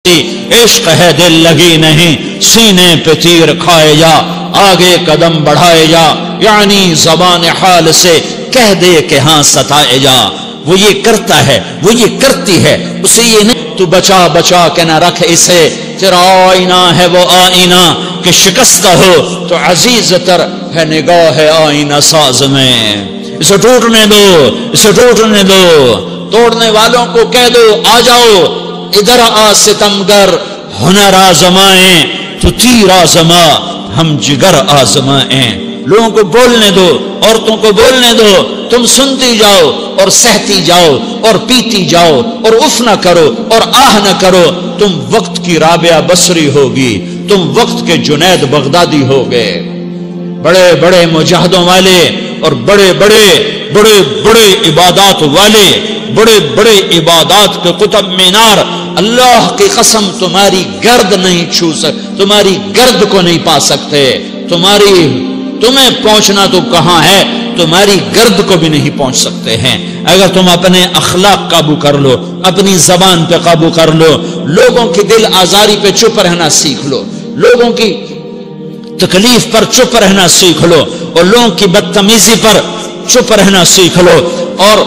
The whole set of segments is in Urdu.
عشق ہے دل لگی نہیں، سینے پہ تیر کھائے جا، آگے قدم بڑھائے جا، یعنی زبان حال سے کہہ دے کہ ہاں ستائے جا۔ وہ یہ کرتا ہے، وہ یہ کرتی ہے، اسے یہ نہیں تو بچا بچا کے نہ رکھ اسے، تیرا آئینہ ہے وہ آئینہ کہ شکستہ ہو تو عزیز تر ہے نگاہ آئینہ ساز میں۔ اسے ٹوٹنے دو، اسے ٹوٹنے دو، توڑنے والوں کو کہہ دو آ جاؤ ادھر آ ستمگر، ہنر آزمائیں تو تیر آزما، ہم جگر آزمائیں۔ لوگوں کو بولنے دو، عورتوں کو بولنے دو، تم سنتی جاؤ اور سہتی جاؤ اور پیتی جاؤ اور اف نہ کرو اور آہ نہ کرو، تم وقت کی رابعہ بصری ہوگی، تم وقت کے جنید بغدادی ہوگے۔ بڑے بڑے مجاہدوں والے اور بڑے بڑے بڑے بڑے عبادات والے، بڑے بڑے عبادات کے قطب مینار، اللہ کی قسم تمہاری گرد نہیں چھو سکتے، تمہاری گرد کو نہیں پا سکتے، تمہیں پہنچنا تو کہاں ہے، تمہاری گرد کو بھی نہیں پہنچ سکتے ہیں۔ اگر تم اپنے اخلاق قابو کر لو، اپنی زبان پہ قابو کر لو، لوگوں کی دل آزاری پہ چپ رہنا سیکھ لو، لوگوں کی تکلیف پر چپ رہنا سیکھ لو اور لوگوں کی بدتمیزی پر چپ رہنا سیکھ لو اور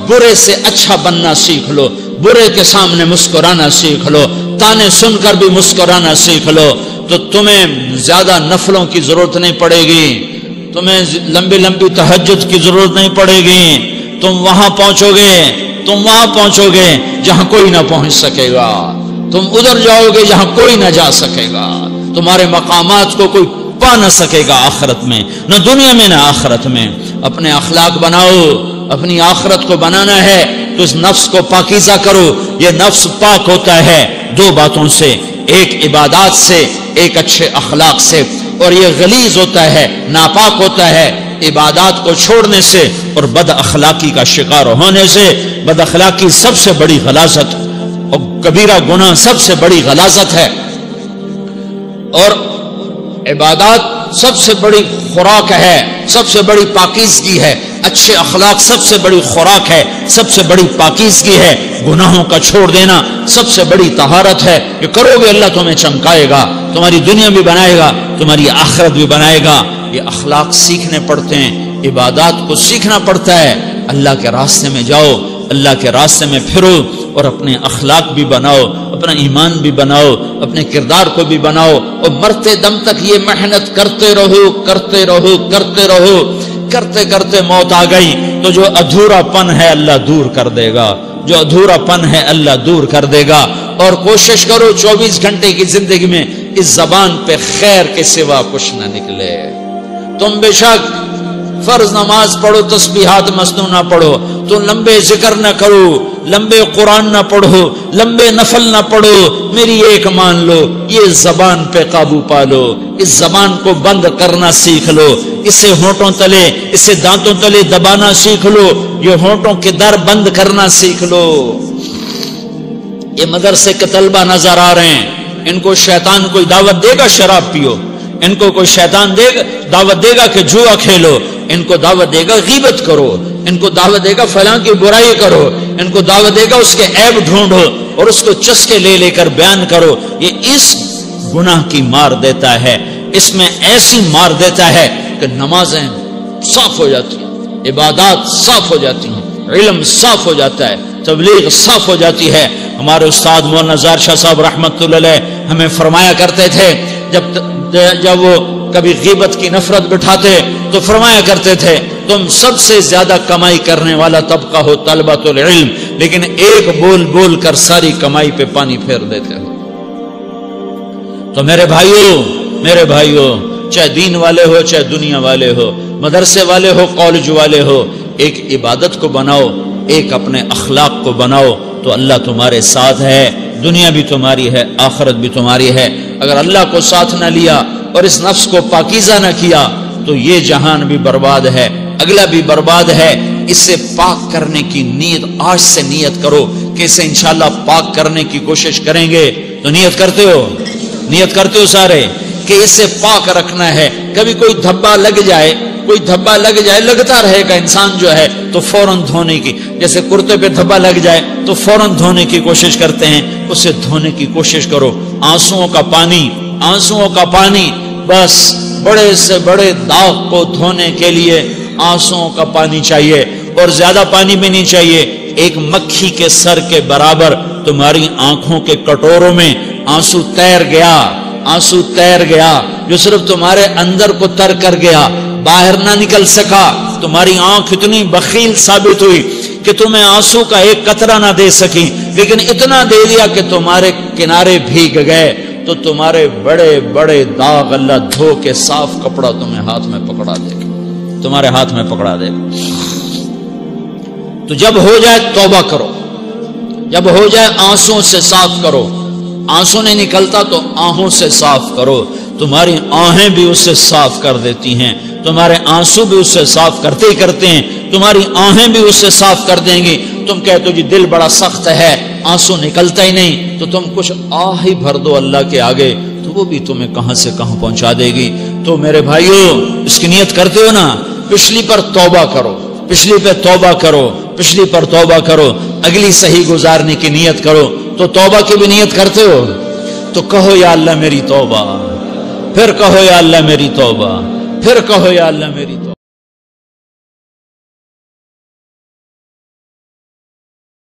برے سے اچھا بننا سیکھ لو، برے کے سامنے مسکرانا سیکھ لو، تانے سن کر بھی مسکرانا سیکھ لو، تو تمہیں زیادہ نفلوں کی ضرورت نہیں پڑے گی، تمہیں لمبی لمبی تہجد کی ضرورت نہیں پڑے گی، تم وہاں پہنچو گے جہاں کوئی نہ پہنچ سکے گا، تم ادھر جاؤ گے جہاں کوئی نہ جا سکے گا، تمہارے مقامات کو کوئی پا نہ سکے گا آخرت میں، نہ دنیا میں نہ آخرت میں۔ اپنے اخلاق بناؤ، اپنی آخرت کو بنانا ہے تو اس نفس کو پاکیزہ کرو۔ یہ نفس پاک ہوتا ہے دو باتوں سے، ایک عبادات سے، ایک اچھے اخلاق سے، اور یہ غلیظ ہوتا ہے، ناپاک ہوتا ہے عبادات کو چھوڑنے سے اور بد اخلاقی کا شکار ہونے سے۔ بد اخلاقی سب سے بڑی غلاظت اور کبیرہ گناہ سب سے بڑی غلاظت ہے، اور عبادات سب سے بڑی خوراک ہے، سب سے بڑی پاکیزگی ہے، اچھے اخلاق سب سے بڑی خوراک ہے، سب سے بڑی پاکیزگی ہے، گناہوں کا چھوڑ دینا سب سے بڑی طہارت ہے۔ یہ کرو گے اللہ تمہیں چمکائے گا، تمہاری دنیا بھی بنائے گا، تمہاری آخرت بھی بنائے گا۔ یہ اخلاق سیکھنے پڑتے ہیں، عبادات کو سیکھنا پڑتا ہے۔ اللہ کے راستے میں جاؤ، اللہ کے راستے میں پھرو اور اپنے اخلاق بھی بناؤ، اپنا ایمان بھی بناؤ، اپنے کردار کو بھی بناؤ، اور مرتے دم تک یہ محنت کرتے رہو کرتے رہو کرتے رہو۔ کرتے کرتے موت آ گئی تو جو ادھورا پن ہے اللہ دور کر دے گا، جو ادھورا پن ہے اللہ دور کر دے گا۔ اور کوشش کرو 24 گھنٹے کی زندگی میں اس زبان پہ خیر کے سوا کچھ نہ نکلے۔ تم بے شک فرض نماز پڑھو، تسبیحات مسنون نہ پڑھو، تو لمبے ذکر نہ کرو، لمبے قرآن نہ پڑھو، لمبے نفل نہ پڑھو، میری ایک مان لو، یہ زبان پہ قابو پالو، اس زبان کو بند کرنا سیکھ لو، اسے ہونٹوں تلے، اسے دانتوں تلے دبانا سیکھ لو، یہ ہونٹوں کے در بند کرنا سیکھ لو۔ یہ مدرسے کے طلبہ نظر آ رہے ہیں، ان کو شیطان کوئی دعوت دے گا شراب پیو، ان کو کوئی شیطان دعوت دے گا کہ جوا کھیلو، ان کو دعوت دے گا غیبت کرو، ان کو دعوت دے گا فلاں کی برائی کرو، ان کو دعوت دے گا اس کے عیب ڈھونڈو اور اس کو چسکے لے لے کر بیان کرو۔ یہ اس گناہ کی مار دیتا ہے، اس میں ایسی مار دیتا ہے کہ نمازیں صاف ہو جاتی ہیں، عبادات صاف ہو جاتی ہیں، علم صاف ہو جاتا ہے، تبلیغ صاف ہو جاتی ہے۔ ہمارے استاد مولانا زار شاہ صاحب رحمت اللہ علیہ ہمیں فرمایا کرتے تھے، جب وہ کبھی غیبت کی نفرت بٹھاتے تو فرمایا کرتے تھے تم سب سے زیادہ کمائی کرنے والا طبقہ ہو طلبۃ العلم، لیکن ایک بول بول کر ساری کمائی پہ پانی پھیر دیتے ہو۔ تو میرے بھائیوں چاہے دین والے ہو چاہے دنیا والے ہو، مدرسے والے ہو کالج والے ہو، ایک عبادت کو بناؤ، ایک اپنے اخلاق کو بناؤ تو اللہ تمہارے ساتھ ہے، دنیا بھی تمہاری ہے، آخرت بھی تمہاری ہے۔ اگر اللہ کو ساتھ نہ لیا اور اس نفس کو پاکیزہ نہ کیا تو یہ جہان بھی برباد ہے، اگلا بھی برباد ہے۔ اسے پاک کرنے کی نیت آج سے نیت کرو کہ اسے انشاءاللہ پاک کرنے کی کوشش کریں گے۔ تو نیت کرتے ہو سارے کہ اسے پاک رکھنا ہے۔ کبھی کوئی دھبا لگ جائے کوئی دھبا لگ جائے، لگتا رہے گا انسان جو ہے تو فوراً دھونے کی، جیسے کرتے پہ دھبا لگ جائے تو فوراً دھونے کی کوشش کرتے ہیں، اسے دھونے کی کوشش کرو۔ آنسوؤں کا پانی بس بڑے سے بڑے داغ کو دھونے کے لیے آنسوؤں کا پانی چاہیے، اور زیادہ پانی بھی نہیں چاہیے۔ ایک مکھی کے سر کے برابر تمہاری آنکھوں کے کٹوروں میں آنسو تیر گیا جو صرف تمہارے اندر کو تر کر گیا، باہر نہ نکل سکا۔ تمہاری آنکھ اتنی بخیل ثابت ہوئی کہ تمہیں آنسو کا ایک قطرہ نہ دے سکی، لیکن اتنا دے دیا کہ تمہارے کنارے بھیگ گئے۔ تو تمہارے بڑے بڑے داغ اللہ دھو کے صاف کپڑا تمہیں ہاتھ میں پکڑا دے گا، تمہارے ہاتھ میں پکڑا دے گا۔ تو جب ہو جائے توبہ کرو، جب ہو جائے آنسوں سے صاف کرو۔ آنسو نہیں نکلتا تو آہوں سے صاف کرو، تمہاری آہیں بھی اس سے صاف کر دیتی ہیں، تمہارے آنسو بھی اس سے صاف کرتے ہی کرتے ہیں، تمہاری آہیں بھی اس سے صاف کر دیں گی۔ تم کہتے ہو جی دل بڑا سخت ہے، آنسو نکلتا ہی نہیں، تو تم کچھ آہ ہی بھر دو اللہ کے آگے، تو وہ بھی تمہیں کہاں سے کہاں پہنچا دے گی۔ تو میرے بھائیو اس کی نیت کرتے ہو نا، پچھلی پر توبہ کرو، پچھلی پہ توبہ کرو، پچھلی پر توبہ کرو، اگلی صحیح گزارنے کی نیت کرو۔ تو توبہ کی بھی نیت کرتے ہو تو کہو یا اللہ میری توبہ، پھر کہو یا اللہ میری توبہ، پھر کہو یا اللہ میری توبہ۔